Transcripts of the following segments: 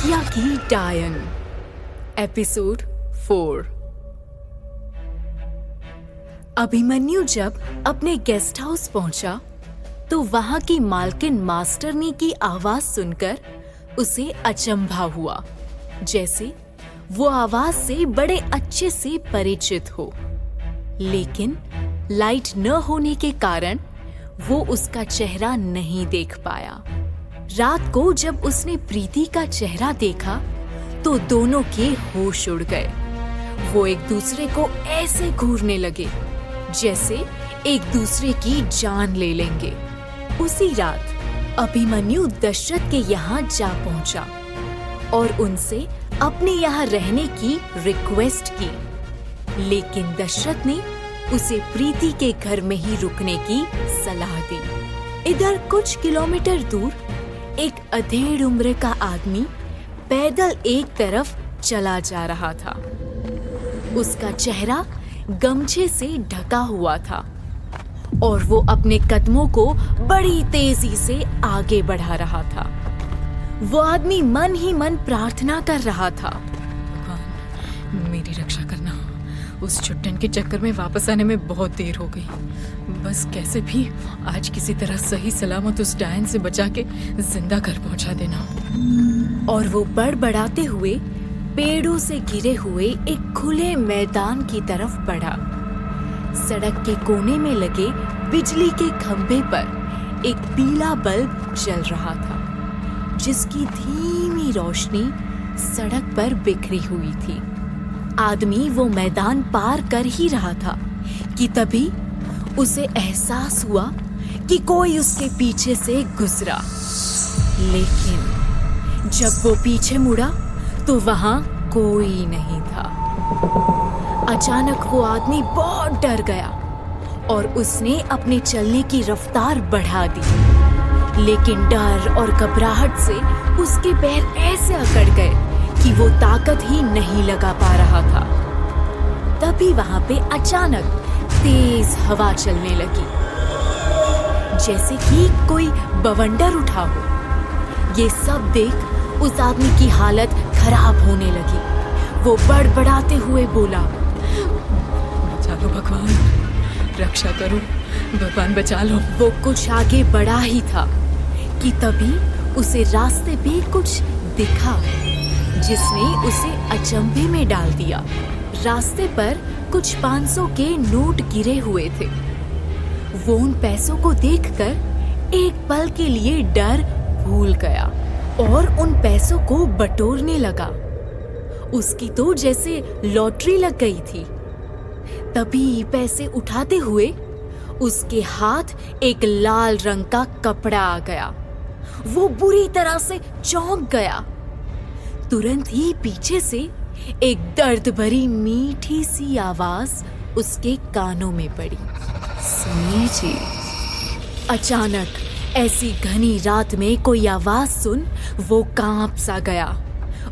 आज्ञा की डायन। एपिसोड 4। अभिमन्यु जब अपने गेस्ट हाउस पहुंचा तो वहां की मालकिन मास्टरनी की आवाज सुनकर उसे अचंभा हुआ, जैसे वो आवाज से बड़े अच्छे से परिचित हो। लेकिन लाइट न होने के कारण वो उसका चेहरा नहीं देख पाया। रात को जब उसने प्रीति का चेहरा देखा तो दोनों के होश उड़ गए। वो एक दूसरे को ऐसे घूरने लगे जैसे एक दूसरे की जान ले लेंगे। उसी रात अभिमन्यु दशरथ के यहाँ जा पहुंचा और उनसे अपने यहाँ रहने की रिक्वेस्ट की, लेकिन दशरथ ने उसे प्रीति के घर में ही रुकने की सलाह दी। इधर कुछ किलोमीटर दूर एक अधेड़ उम्र का आदमी पैदल एक तरफ चला जा रहा था। उसका चेहरा गमछे से ढका हुआ था और वो अपने कदमों को बड़ी तेजी से आगे बढ़ा रहा था। वो आदमी मन ही मन प्रार्थना कर रहा था, भगवान मेरी रक्षा करना, उस छुट्टन के चक्कर में वापस आने में बहुत देर हो गई। बस कैसे भी आज किसी तरह सही सलामत उस डायन से बचा के जिंदा घर पहुंचा देना। और वो बड़बड़ाते हुए पेड़ों से घिरे हुए एक खुले मैदान की तरफ बढ़ा। सड़क के कोने में लगे बिजली के खंभे पर एक पीला बल्ब जल रहा था, जिसकी धीमी रोशनी सड़क पर बिखरी हुई थी। आदमी वो मैदान पार कर ही रहा था कि तभी उसे एहसास हुआ कि कोई उसके पीछे से गुजरा। लेकिन जब वो पीछे मुड़ा तो वहां कोई नहीं था। अचानक वो आदमी बहुत डर गया और उसने अपने चलने की रफ्तार बढ़ा दी। लेकिन डर और घबराहट से उसके पैर ऐसे अकड़ गए कि वो ताकत ही नहीं लगा पा रहा था। तभी वहां पे अचानक तेज हवा चलने लगी, जैसे कि कोई बवंडर उठा हो। ये सब देख उस आदमी की हालत खराब होने लगी। वो बड़बड़ाते हुए बोला, बचा लो भगवान, रक्षा करो भगवान, बचा लो। वो कुछ आगे बढ़ा ही था कि तभी उसे रास्ते पे कुछ दिखा जिसने उसे अचंभे में डाल दिया। रास्ते पर कुछ 500 के नोट गिरे हुए थे। वो उन पैसों को देखकर एक पल के लिए डर भूल गया और उन पैसों को बटोरने लगा। उसकी तो जैसे लॉटरी लग गई थी। तभी पैसे उठाते हुए उसके हाथ एक लाल रंग का कपड़ा आ गया। वो बुरी तरह से चौंक गया। तुरंत ही पीछे से एक दर्द भरी मीठी सी आवाज उसके कानों में पड़ी, सुनिए जी। अचानक ऐसी घनी रात में कोई आवाज सुन वो कांप सा गया।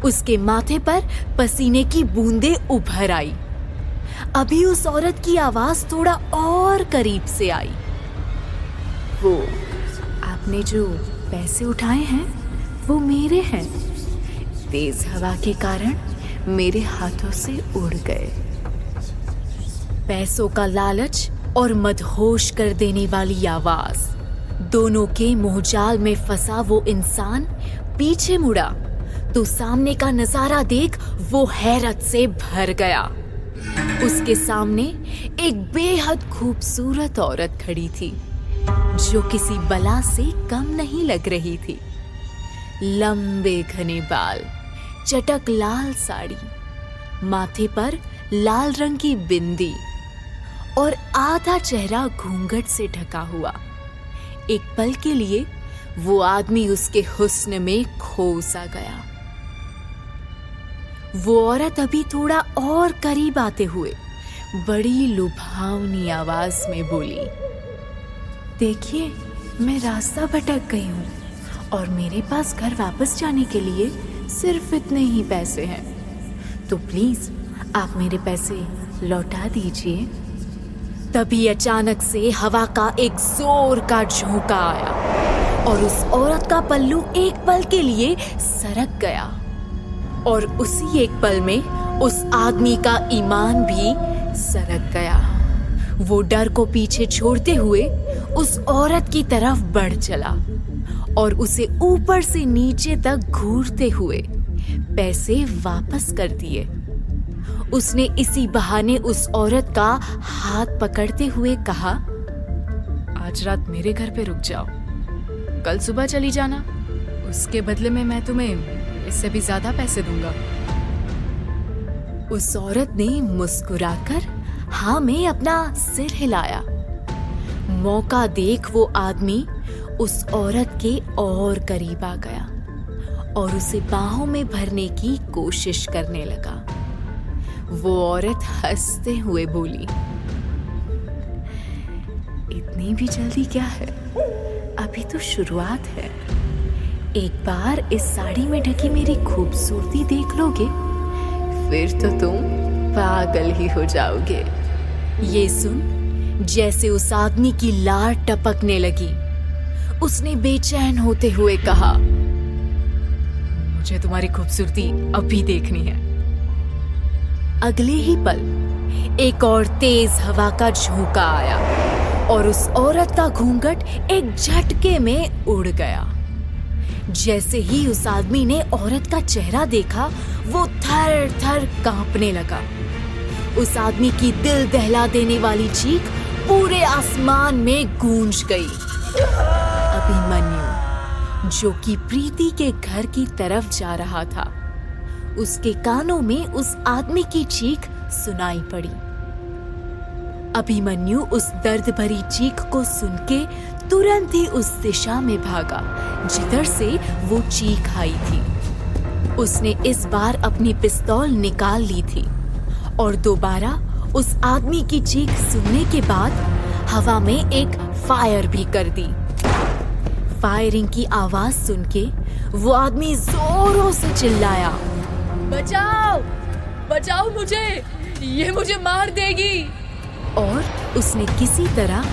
उसके माथे पर पसीने की बूंदें उभर आई। अभी उस औरत की आवाज थोड़ा और करीब से आई, वो आपने जो पैसे उठाए हैं वो मेरे हैं। तेज हवा के कारण मेरे हाथों से उड़ गए। पैसों का लालच और मदहोश कर देने वाली आवाज, दोनों के मोहजाल में फंसा वो इंसान पीछे मुड़ा तो सामने का नजारा देख वो हैरत से भर गया। उसके सामने एक बेहद खूबसूरत औरत खड़ी थी जो किसी बला से कम नहीं लग रही थी। लंबे घने बाल, चटक लाल साड़ी, माथे पर लाल रंग की बिंदी और आधा चेहरा घूंघट से ढका हुआ। एक पल के लिए वो आदमी उसके हुस्न में खो सा गया। वो औरत अभी थोड़ा और करीब आते हुए बड़ी लुभावनी आवाज में बोली, देखिए मैं रास्ता भटक गई हूँ और मेरे पास घर वापस जाने के लिए सिर्फ इतने ही पैसे हैं, तो प्लीज आप मेरे पैसे लौटा दीजिए। तभी अचानक से हवा का एक जोर का झोंका आया और उस औरत का पल्लू एक पल के लिए सरक गया और उसी एक पल में उस आदमी का ईमान भी सरक गया। वो डर को पीछे छोड़ते हुए उस औरत की तरफ बढ़ चला और उसे ऊपर से नीचे तक घूरते हुए पैसे वापस कर दिए। उसने इसी बहाने उस औरत का हाथ पकड़ते हुए कहा, आज रात मेरे घर पे रुक जाओ, कल सुबह चली जाना। उसके बदले में मैं तुम्हें इससे भी ज्यादा पैसे दूंगा। उस औरत ने मुस्कुराकर हाँ में अपना सिर हिलाया। मौका देख वो आदमी उस औरत के और करीब आ गया और उसे बाहों में भरने की कोशिश करने लगा। वो औरत हंसते हुए बोली, इतनी भी जल्दी क्या है, अभी तो शुरुआत है। एक बार इस साड़ी में ढकी मेरी खूबसूरती देख लोगे, फिर तो तुम पागल ही हो जाओगे। ये सुन जैसे उस आदमी की लार टपकने लगी, उसने बेचैन होते हुए कहा, मुझे तुम्हारी खूबसूरती अभी देखनी है। अगले ही पल एक और तेज हवा का झोंका आया और उस औरत का घूंघट एक झटके में उड़ गया। जैसे ही उस आदमी ने औरत का चेहरा देखा, वो थर थर कांपने लगा। उस आदमी की दिल दहला देने वाली चीख पूरे आसमान में गूंज गई। अभिमन्यु, जो कि प्रीति के घर की तरफ जा रहा था, उसके कानों में उस आदमी की चीख सुनाई पड़ी। अभिमन्यु उस दर्द भरी चीख को सुन के तुरंत ही उस दिशा में भागा जिधर से वो चीख आई थी। उसने इस बार अपनी पिस्तौल निकाल ली थी और दोबारा उस आदमी की चीख सुनने के बाद हवा में एक फायर भी कर दी। फायरिंग की आवाज सुन के वो आदमी जोरों से चिल्लाया, बचाओ, बचाओ मुझे, ये मुझे मार देगी। और उसने किसी तरह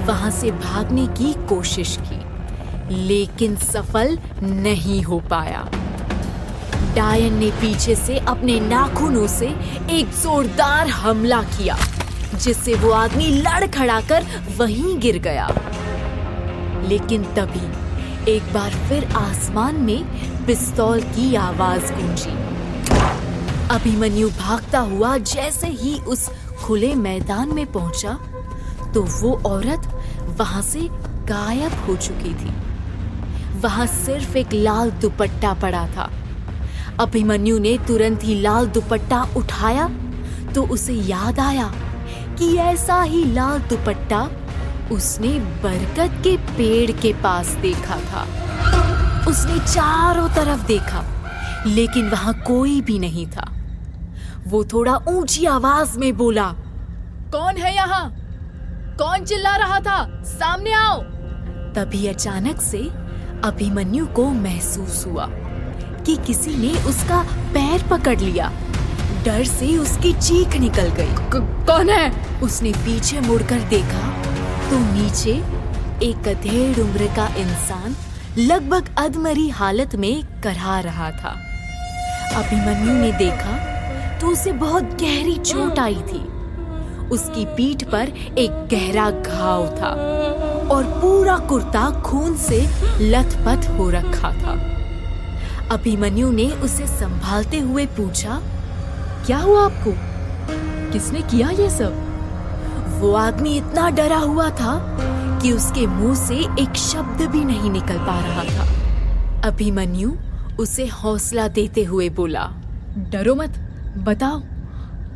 वहां से भागने की कोशिश की, लेकिन सफल नहीं हो पाया। डायन ने पीछे से अपने नाखूनों से एक जोरदार हमला किया, जिससे वो आदमी लड़खड़ाकर वहीं गिर गया। लेकिन तभी एक बार फिर आसमान में पिस्तौल की आवाज गूंजी। अभिमन्यु भागता हुआ जैसे ही उस खुले मैदान में पहुंचा, तो वो औरत वहां से गायब हो चुकी थी। वहां सिर्फ एक लाल दुपट्टा पड़ा था। अभिमन्यु ने तुरंत ही लाल दुपट्टा उठाया तो उसे याद आया कि ऐसा ही लाल दुपट्टा उसने बरगद के पेड़ के पास देखा था। उसने चारों तरफ देखा, लेकिन वहां कोई भी नहीं था। वो थोड़ा ऊंची आवाज में बोला, कौन है यहाँ? कौन चिल्ला रहा था? सामने आओ। तभी अचानक से अभिमन्यु को महसूस हुआ कि किसी ने उसका पैर पकड़ लिया। डर से उसकी चीख निकल गई। कौन है? उसने पीछे मुड़कर देखा तो नीचे एक अधेड़ उम्र का इंसान लगभग अधमरी हालत में करहा रहा था। अभिमन्यु ने देखा तो उसे बहुत गहरी चोट आई थी। उसकी पीठ पर एक गहरा घाव था और पूरा कुर्ता खून से लथपथ हो रखा था। अभिमन्यु ने उसे संभालते हुए पूछा, क्या हुआ आपको? किसने किया ये सब? वो आदमी इतना डरा हुआ था कि उसके मुंह से एक शब्द भी नहीं निकल पा रहा था। अभिमन्यु उसे हौसला देते हुए बोला, डरो मत, बताओ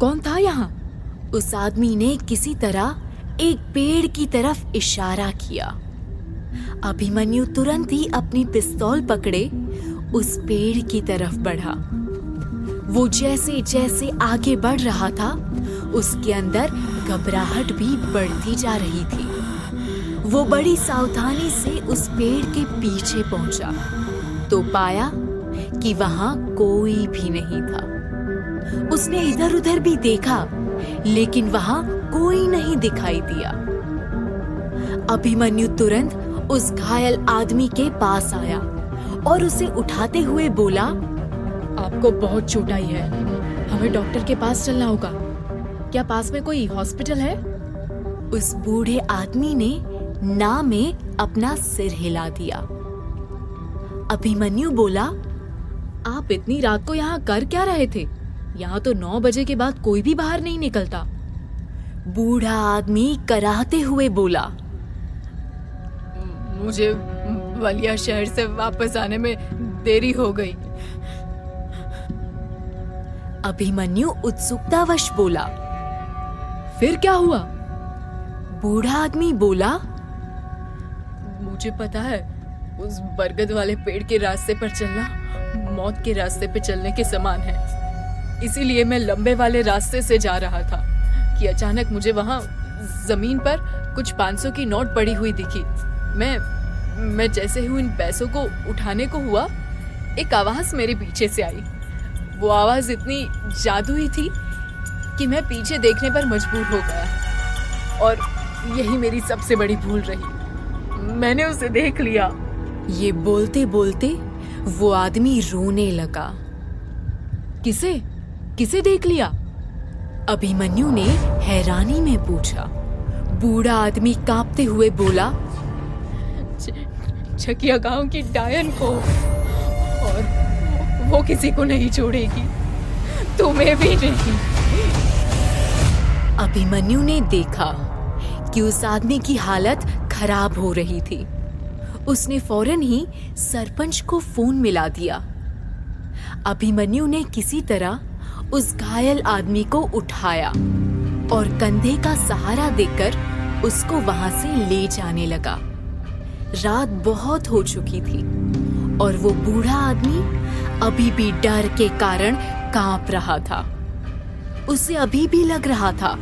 कौन था यहाँ? उस आदमी ने किसी तरह एक पेड़ की तरफ इशारा किया। अभिमन्यु तुरंत ही अपनी पिस्तौल पकड़े उस पेड़ की तरफ बढ़ा। वो जैसे जैसे आगे बढ़ रहा था, उसके अंदर घबराहट भी बढ़ती जा रही थी। वो बड़ी सावधानी से उस पेड़ के पीछे पहुंचा तो पाया कि वहां कोई भी नहीं था। उसने इधर उधर भी देखा, लेकिन वहां कोई नहीं दिखाई दिया। अभिमन्यु तुरंत उस घायल आदमी के पास आया और उसे उठाते हुए बोला, आपको बहुत चोट आई है, हमें डॉक्टर के पास चलना होगा। क्या पास में कोई हॉस्पिटल है? उस बूढ़े आदमी ने ना में अपना सिर हिला दिया। अभिमन्यु बोला, आप इतनी रात को यहाँ कर क्या रहे थे? यहाँ तो 9 बजे के बाद कोई भी बाहर नहीं निकलता। बूढ़ा आदमी कराहते हुए बोला, मुझे बलिया शहर से वापस आने में देरी हो गई। अभिमन्यु उत्सुकतावश बोला, फिर क्या हुआ? बूढ़ा आदमी बोला, मुझे पता है, उस बरगद वाले पेड़ के रास्ते पर चलना मौत के रास्ते पे चलने के समान है। इसीलिए मैं लंबे वाले रास्ते से जा रहा था कि अचानक मुझे वहां जमीन पर कुछ 500 की नोट पड़ी हुई दिखी। मैं जैसे ही उन पैसों को उठाने को हुआ, एक आवाज मेरे पीछे से आई। वो आवाज इतनी जादुई थी कि मैं पीछे देखने पर मजबूर हो गया, और यही मेरी सबसे बड़ी भूल रही। मैंने उसे देख लिया। ये बोलते बोलते वो आदमी रोने लगा। किसे देख लिया? अभिमन्यु ने हैरानी में पूछा। बूढ़ा आदमी कांपते हुए बोला, छकिया गांव की डायन को, और वो किसी को नहीं छोड़ेगी, तुम्हें भी नहीं। अभिमन्यु ने देखा कि उस आदमी की हालत खराब हो रही थी। उसने फौरन ही सरपंच को फोन मिला दिया। अभिमन्यु ने किसी तरह उस घायल आदमी को उठाया और कंधे का सहारा देकर उसको वहां से ले जाने लगा। रात बहुत हो चुकी थी और वो बूढ़ा आदमी अभी भी डर के कारण कांप रहा था। उसे अभी भी लग रहा था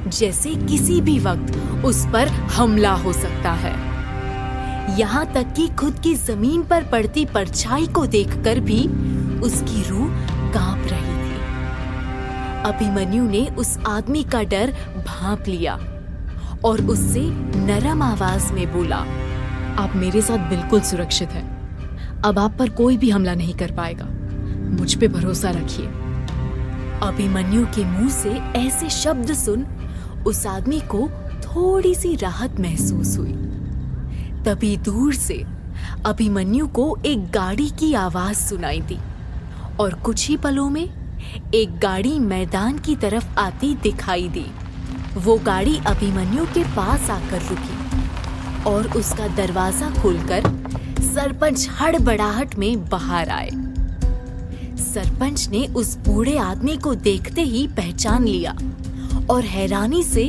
जैसे किसी भी वक्त उस पर हमला हो सकता है। यहाँ तक कि खुद की जमीन पर पड़ती परछाई को देखकर भी उसकी रूह कांप रही थी। अभिमन्यु ने उस आदमी का डर भांप लिया और उससे नरम आवाज में बोला, आप मेरे साथ बिल्कुल सुरक्षित हैं। अब आप पर कोई भी हमला नहीं कर पाएगा। मुझ पे भरोसा रखिए। अभिमन्यु के मुंह से ऐसे शब्द सुन उस आदमी को थोड़ी सी राहत महसूस हुई। तभी दूर से अभिमन्यु को एक गाड़ी की आवाज सुनाई दी और कुछ ही पलों में एक गाड़ी मैदान की तरफ आती दिखाई दी। वो गाड़ी अभिमन्यु के पास आकर रुकी और उसका दरवाजा खोलकर सरपंच हड़बड़ाहट में बाहर आए। सरपंच ने उस बूढ़े आदमी को देखते ही पहचान लिया और हैरानी से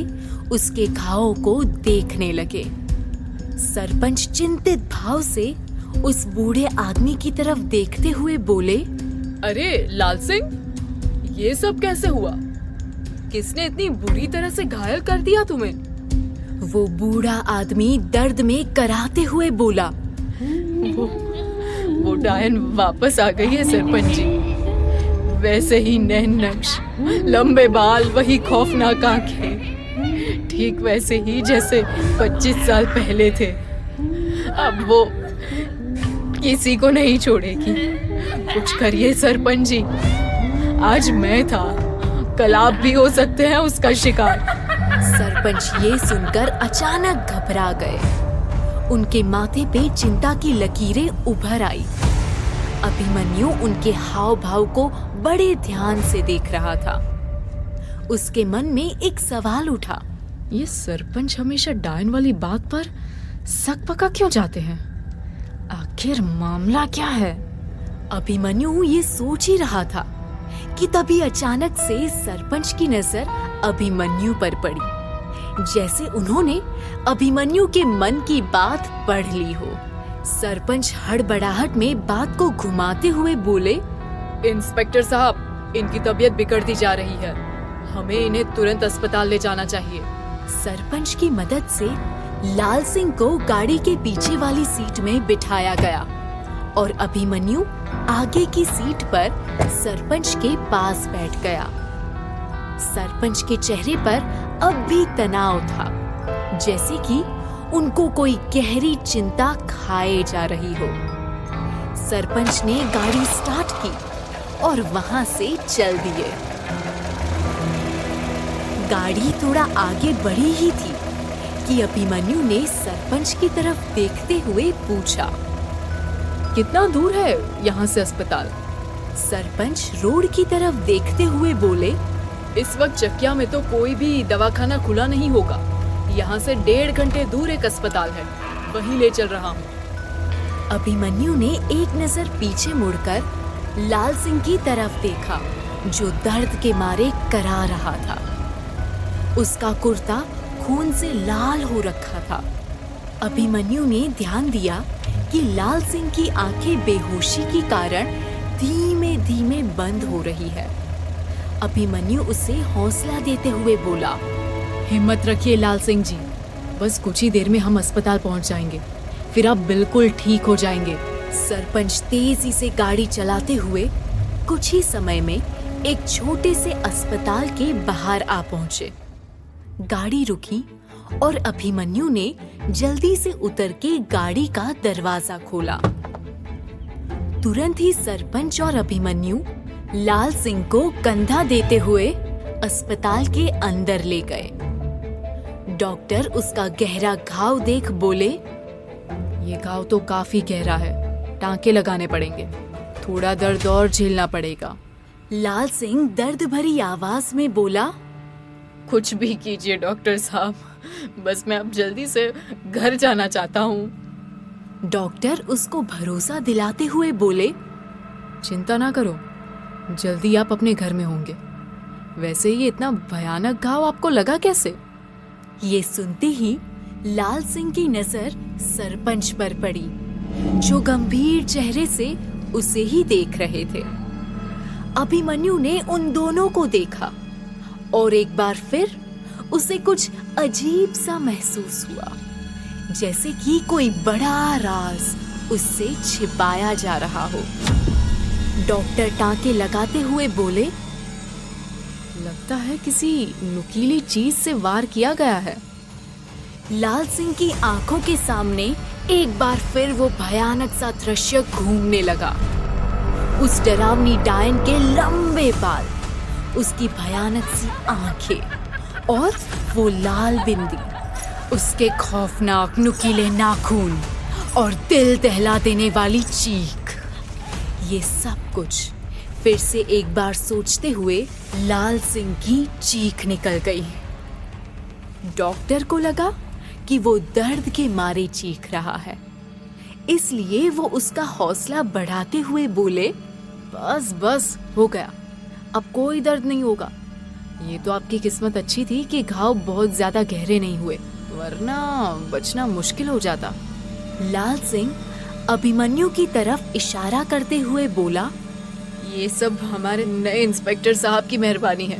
उसके घावों को देखने लगे। सरपंच चिंतित भाव से उस बूढ़े आदमी की तरफ देखते हुए बोले, अरे लाल सिंह, ये सब कैसे हुआ? किसने इतनी बुरी तरह से घायल कर दिया तुम्हें? वो बूढ़ा आदमी दर्द में कराहते हुए बोला, वो डायन वापस आ गई है सरपंच जी। वैसे ही नैन नक्श, लंबे बाल, वही खौफनाक आंखें, ठीक वैसे ही जैसे 25 साल पहले थे। अब वो किसी को नहीं छोड़ेगी। कुछ करिए सरपंच जी। आज मैं था, कल आप भी हो सकते हैं उसका शिकार। सरपंच ये सुनकर अचानक घबरा गए। उनके माथे पे चिंता की लकीरें उभर आई। अभिमन्यु उनके हाव भाव को बड़े ध्यान से देख रहा था। उसके मन में एक सवाल उठा, ये सरपंच हमेशा डायन वाली बात पर सक पका क्यों जाते हैं? आखिर मामला क्या है? अभिमन्यु ये सोच ही रहा था कि तभी अचानक से सरपंच की नजर अभिमन्यु पर पड़ी, जैसे उन्होंने अभिमन्यु के मन की बात पढ़ ली हो। सरपंच हड़बड़ाहट में बात को घुमाते हुए बोले, इंस्पेक्टर साहब, इनकी तबीयत बिगड़ती जा रही है। हमें इन्हें तुरंत अस्पताल ले जाना चाहिए। सरपंच की मदद से लाल सिंह को गाड़ी के पीछे वाली सीट में बिठाया गया और अभिमन्यु आगे की सीट पर सरपंच के पास बैठ गया। सरपंच के चेहरे पर अब भी तनाव था, जैसे कि उनको कोई गहरी चिंता खाए जा रही हो। सरपंच ने गाड़ी स्टार्ट की और वहां से चल दिए। गाड़ी थोड़ा आगे बढ़ी ही थी कि अभिमन्यु ने सरपंच की तरफ देखते हुए पूछा, कितना दूर है यहाँ से अस्पताल? सरपंच रोड की तरफ देखते हुए बोले, इस वक्त चकिया में तो कोई भी दवाखाना खुला नहीं होगा। यहाँ से 1.5 घंटे दूर एक अस्पताल है, वहीं ले चल रहा हूँ। अभिमन्यु ने एक नजर पीछे मुड़कर लाल सिंह की तरफ देखा, जो दर्द के मारे करा रहा था। उसका कुर्ता खून से लाल हो रखा था। अभिमन्यु ने ध्यान दिया कि लाल सिंह की आंखें बेहोशी के कारण धीमे धीमे बंद हो रही है। अभिमन्यु उसे हौसला देते हुए बोला, हिम्मत रखिए लाल सिंह जी, बस कुछ ही देर में हम अस्पताल पहुँच जाएंगे, फिर आप बिल्कुल ठीक हो जाएंगे। सरपंच तेजी से गाड़ी चलाते हुए कुछ ही समय में एक छोटे से अस्पताल के बाहर आ पहुंचे। गाड़ी रुकी और अभिमन्यु ने जल्दी से उतर के गाड़ी का दरवाजा खोला। तुरंत ही सरपंच और अभिमन्यु लाल सिंह को कंधा देते हुए अस्पताल के अंदर ले गए। डॉक्टर उसका गहरा घाव देख बोले, ये घाव तो काफी गहरा है, टांके लगाने पड़ेंगे, थोड़ा दर्द और झेलना पड़ेगा। लाल सिंह दर्द भरी आवाज में बोला, कुछ भी कीजिए डॉक्टर साहब, बस मैं अब जल्दी से घर जाना चाहता हूँ। डॉक्टर उसको भरोसा दिलाते हुए बोले, चिंता ना करो, जल्दी आप अपने घर में होंगे। वैसे ये इतना भयानक घाव आपको लगा कैसे? ये सुनते ही लाल सिंह की नजर सरपंच पर पड़ी, जो गंभीर चेहरे से उसे ही देख रहे थे। अभिमन्यु ने उन दोनों को देखा और एक बार फिर उसे कुछ अजीब सा महसूस हुआ, जैसे कि कोई बड़ा राज उससे छिपाया जा रहा हो। डॉक्टर टांके लगाते हुए बोले, लगता है किसी नुकीली चीज से वार किया गया है। लाल सिंह की आंखों के सामने एक बार फिर वो भयानक सा दृश्य घूमने लगा। उस डरावनी डायन के लंबे बाल, उसकी भयानक सी आंखें और वो लाल बिंदी, उसके खौफनाक नुकीले नाखून और दिल दहला देने वाली चीख। ये सब कुछ फिर से एक बार सोचते हुए लाल सिंह की चीख निकल गई। डॉक्टर को लगा कि वो दर्द के मारे चीख रहा है, इसलिए वो उसका हौसला बढ़ाते हुए बोले, बस बस हो गया, अब कोई दर्द नहीं होगा। ये तो आपकी किस्मत अच्छी थी कि घाव बहुत ज्यादा गहरे नहीं हुए, वरना बचना मुश्किल हो जाता। लाल सिंह अभिमन्यु की तरफ इशारा करते हुए बोला, ये सब हमारे नए इंस्पेक्टर साहब की मेहरबानी है।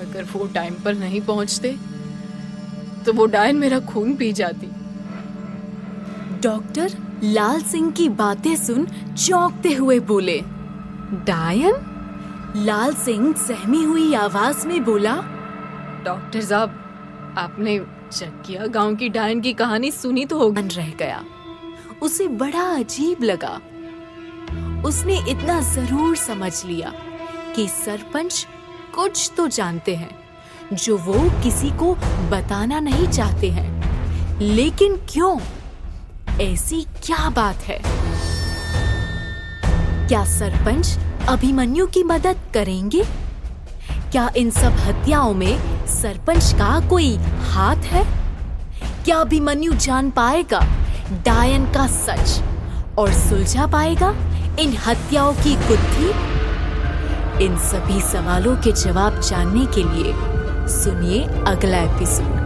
अगर वो टाइम पर नहीं पहुंचते तो वो डायन मेरा खून पी जाती। डॉक्टर लाल सिंह की बातें सुन चौंकते हुए बोले, डायन? लाल सिंह सहमी हुई आवाज में बोला, डॉक्टर साहब, आपने चकिया गांव की डायन की कहानी सुनी तो होगी। रह गया। उसे बड़ा अजीब लगा। उसने इतना जरूर समझ लिया कि सरपंच कुछ तो जानते हैं जो वो किसी को बताना नहीं चाहते हैं, लेकिन क्यों? ऐसी क्या बात है? क्या सरपंच अभिमन्यु की मदद करेंगे? क्या इन सब हत्याओं में सरपंच का कोई हाथ है? क्या अभिमन्यु जान पाएगा डायन का सच और सुलझा पाएगा इन हत्याओं की गुत्थी? इन सभी सवालों के जवाब जानने के लिए सुनिए अगला एपिसोड।